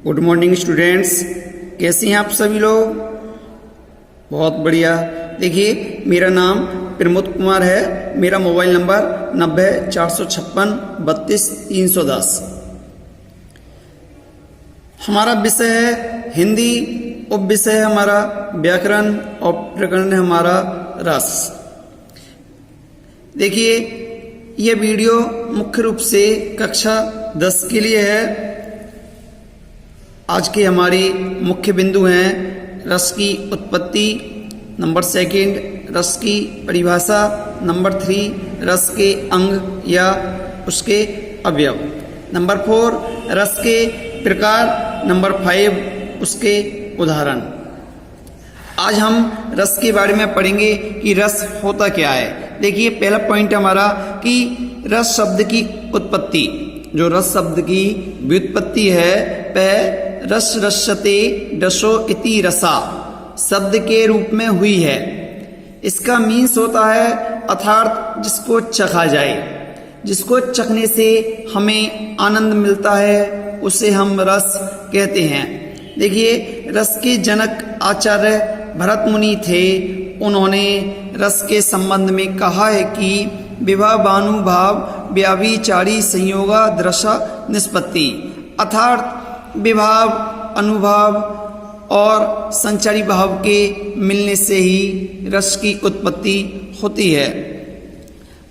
Good morning students, कैसे हैं आप सभी लोग। बहुत बढ़िया। देखिए, मेरा नाम प्रमोद कुमार है। मेरा मोबाइल नंबर 90-456-32-310। हमारा विषय है हिंदी, उप विषय है हमारा व्याकरण और प्रकरण है हमारा रस। देखिए, यह वीडियो मुख्य रूप से कक्षा 10 के लिए है। आज के हमारे मुख्य बिंदु हैं रस की उत्पत्ति, नंबर 2 रस की परिभाषा, नंबर 3 रस के अंग या उसके अवयव, नंबर 4 रस के प्रकार, नंबर 5 उसके उदाहरण। आज हम रस के बारे में पढ़ेंगे कि रस होता क्या है। देखिए, पहला पॉइंट हमारा कि रस शब्द की उत्पत्ति, जो रस शब्द की व्युत्पत्ति है वह रस रस्यते रसो इति रसा शब्द के रूप में हुई है। इसका मीन्स होता है अर्थात जिसको चखा जाए, जिसको चखने से हमें आनंद मिलता है उसे हम रस कहते हैं। देखिए, रस के जनक आचार्य भरत मुनि थे। उन्होंने रस के संबंध में कहा है कि विभावानुभाव व्याभिचारी संयोगा दृशा निष्पत्ति, अर्थात विभाव, अनुभाव और संचारी भाव के मिलने से ही रस की उत्पत्ति होती है।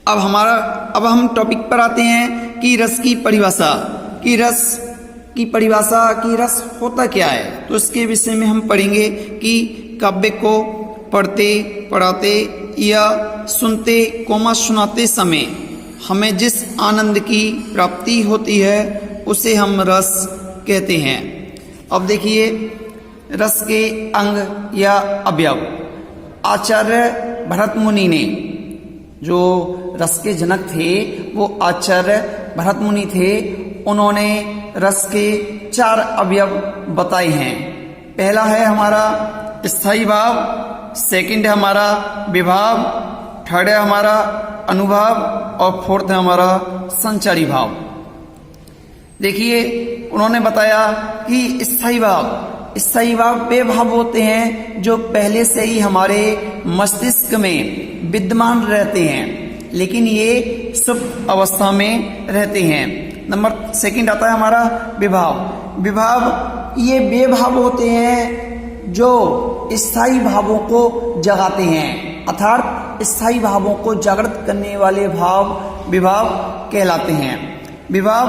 अब हम टॉपिक पर आते हैं कि रस की परिभाषा, कि रस होता क्या है। तो इसके विषय में हम पढ़ेंगे कि काव्य को पढ़ते पढ़ाते या सुनते सुनाते समय हमें जिस आनंद की प्राप्ति होती है उसे हम रस कहते हैं। अब देखिए, रस के अंग या अवयव। आचार्य भरत मुनि ने, जो रस के जनक थे वो आचार्य भरत मुनि थे, उन्होंने रस के 4 अवयव बताए हैं। पहला है हमारा स्थायी भाव, 2 है हमारा विभाव, 3rd है हमारा अनुभाव और 4th है हमारा संचारी भाव। देखिए, उन्होंने बताया कि स्थायी भाव वे भाव होते हैं जो पहले से ही हमारे मस्तिष्क में विद्यमान रहते हैं, लेकिन ये सुप्त अवस्था में रहते हैं। नंबर 2 आता है हमारा विभाव ये वे भाव होते हैं जो स्थायी भावों को जगाते हैं, अर्थात स्थायी भावों को जागृत करने वाले भाव विभाव कहलाते हैं। विभाव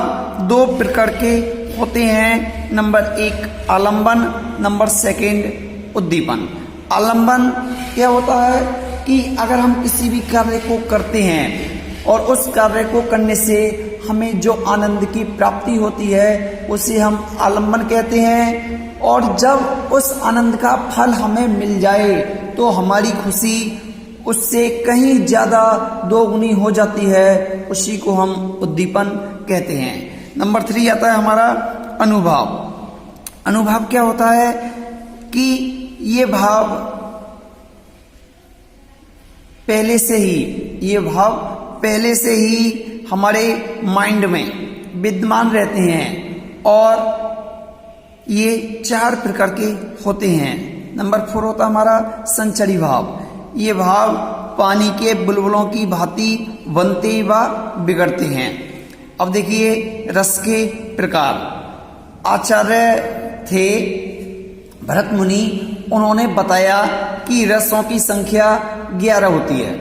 2 प्रकार के होते हैं। नंबर 1 आलंबन, नंबर 2 उद्दीपन। आलंबन क्या होता है कि अगर हम किसी भी कार्य को करते हैं और उस कार्य को करने से हमें जो आनंद की प्राप्ति होती है उसे हम आलंबन कहते हैं, और जब उस आनंद का फल हमें मिल जाए तो हमारी खुशी उससे कहीं ज्यादा 2 गुनी हो जाती है, उसी को हम उद्दीपन कहते हैं। नंबर 3 आता है हमारा अनुभाव क्या होता है कि ये भाव पहले से ही हमारे माइंड में विद्यमान रहते हैं, और ये 4 प्रकार के होते हैं। नंबर 4 होता है हमारा संचारी भाव। ये भाव पानी के बुलबुलों की भांति बनते व बिगड़ते हैं। अब देखिए, रस के प्रकार। आचार्य थे भरत मुनि, उन्होंने बताया कि रसों की संख्या 11 होती है।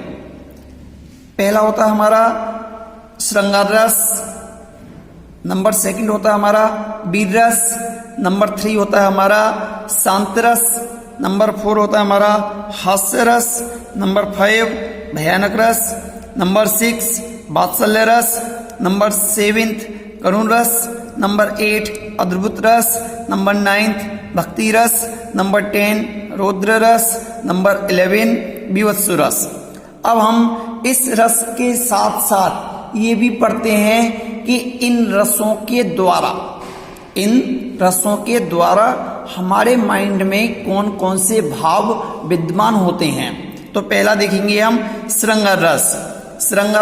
पहला होता है हमारा श्रृंगार रस, नंबर 2 होता है हमारा वीर रस, नंबर 3 होता है हमारा शांत रस, नंबर 4 होता है हमारा हास्य रस, नंबर 5 भयानक रस, नंबर 6 वात्सल्य रस, नंबर 7 करुण रस, नंबर 8 अद्भुत रस, नंबर 9 भक्ति रस, नंबर 10 रौद्र रस, नंबर 11 विवत्सु रस। अब हम इस रस के साथ साथ ये भी पढ़ते हैं कि इन रसों के द्वारा हमारे माइंड में कौन कौन से भाव विद्यमान होते हैं। तो पहला देखेंगे हम श्रृंगार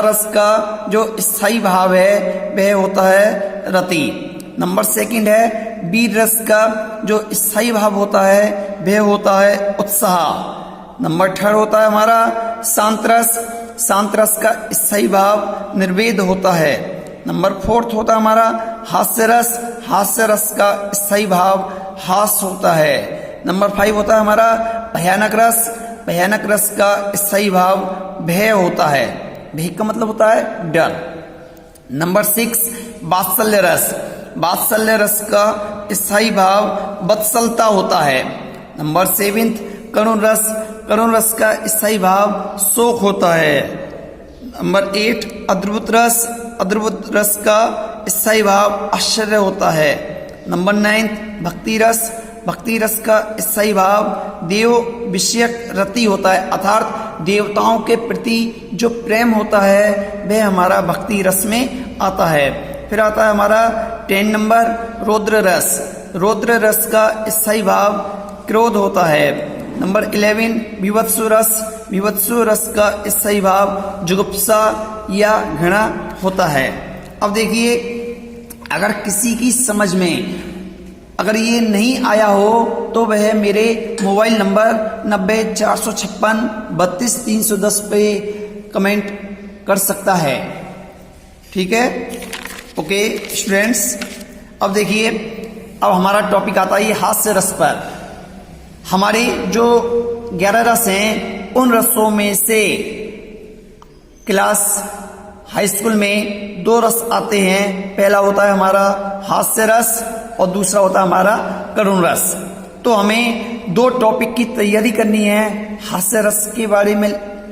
रस का जो स्थायी भाव है वह होता है रति। नंबर 2 है वीर रस का जो स्थायी भाव होता है वह होता है उत्साह। नंबर 3 होता है हमारा शांत रस। शांत रस का स्थायी भाव निर्वेद होता है। नंबर 4 होता है हमारा हास्य रस। हास्य रस का स्थायी भाव हास होता है। नंबर 5 होता है हमारा भयानक रस। भयानक रस का स्थायी भाव भय होता है। भय का मतलब होता है डर। नंबर 6 वात्सल्य रस। वात्सल्य रस का स्थायी भाव वत्सलता होता है। नंबर 7 करुण रस। करुण रस का स्थायी भाव शोक होता है। नंबर 8 अद्भुत रस। अद्भुत रस का स्थायी भाव आश्चर्य होता है। नंबर 9 भक्ति रस। भक्ति रस का स्थायी भाव देव विषयक रति होता है, अर्थात देवताओं के प्रति जो प्रेम होता है वह हमारा भक्ति रस में आता है। फिर आता है हमारा 10 नंबर रौद्र रस। रौद्र रस का स्थायी भाव क्रोध होता है। नंबर 11 विवत्सु रस। विवत्सु रस का स्थायी भाव जुगुप्सा या घृणा होता है। अब देखिए, अगर किसी की समझ में अगर ये नहीं आया हो तो वह मेरे मोबाइल नंबर 90-456 32-310 पे कमेंट कर सकता है। ठीक है, ओके स्टूडेंट्स। अब देखिए, अब हमारा टॉपिक आता है हास्य रस पर। हमारे जो 11 रस हैं उन रसों में से क्लास हाई स्कूल में 2 रस आते हैं। पहला होता है हमारा हास्य रस और दूसरा होता है हमारा करुण रस। तो हमें 2 टॉपिक की तैयारी करनी है, हास्य रस के बारे में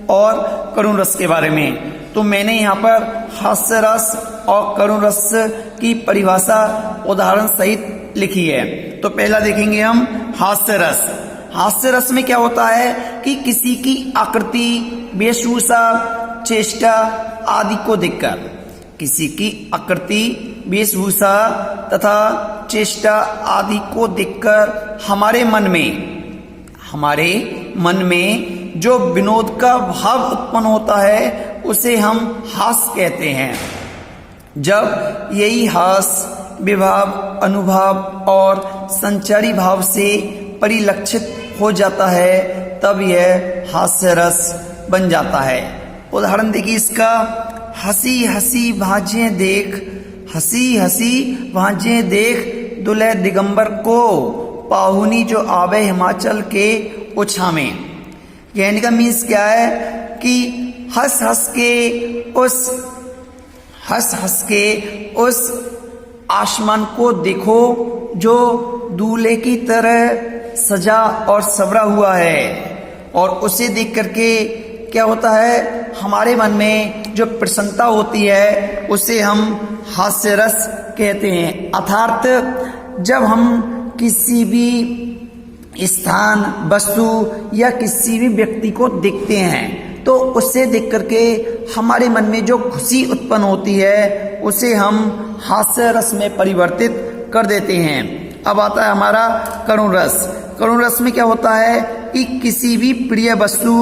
और करुण रस के बारे में। तो मैंने यहाँ पर हास्य रस और करुण रस की परिभाषा उदाहरण सहित लिखी है। तो पहला देखेंगे हम हास्य रस। हास्य रस में क्या होता है कि किसी की आकृति, वेशभूषा, चेष्टा आदि को देखकर, किसी की आकृति, वेशभूषा तथा चेष्टा आदि को देखकर हमारे मन में जो विनोद का भाव उत्पन्न होता है उसे हम हास कहते हैं। जब यही हास विभाव, अनुभाव और संचारी भाव से परिलक्षित हो जाता है तब यह हास्य रस बन जाता है। उदाहरण देखिए इसका, हंसी हंसी भाजें देख, हंसी हंसी भाजें देख दुल्हे दिगंबर को, पाहुनी जो आवे हिमाचल के उछा में। कहने का मीन्स क्या है कि हंस हंस के उस आसमान को देखो जो दूल्हे की तरह सजा और संवरा हुआ है, और उसे देख करके क्या होता है, हमारे मन में जो प्रसन्नता होती है उसे हम हास्य रस कहते हैं। अर्थात जब हम किसी भी स्थान, वस्तु या किसी भी व्यक्ति को देखते हैं तो उसे देख करके हमारे मन में जो खुशी उत्पन्न होती है उसे हम हास्य रस में परिवर्तित कर देते हैं। अब आता है हमारा करुण रस। करुण रस में क्या होता है कि किसी भी प्रिय वस्तु,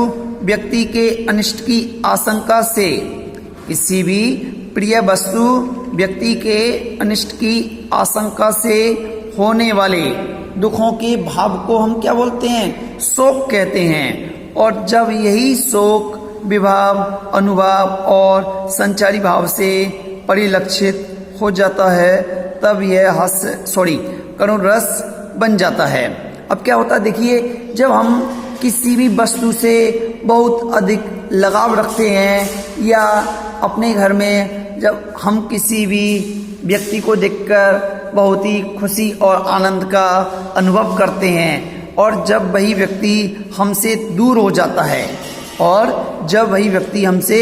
व्यक्ति के अनिष्ट की आशंका से, किसी भी प्रिय वस्तु, व्यक्ति के अनिष्ट की आशंका से होने वाले दुखों के भाव को हम क्या बोलते हैं, शोक कहते हैं। और जब यही शोक विभाव, अनुभाव और संचारी भाव से परिलक्षित हो जाता है तब यह करुण रस बन जाता है। अब क्या होता है देखिए, जब हम किसी भी वस्तु से बहुत अधिक लगाव रखते हैं या अपने घर में जब हम किसी भी व्यक्ति को देखकर बहुत ही खुशी और आनंद का अनुभव करते हैं, और जब वही व्यक्ति हमसे दूर हो जाता है, और जब वही व्यक्ति हमसे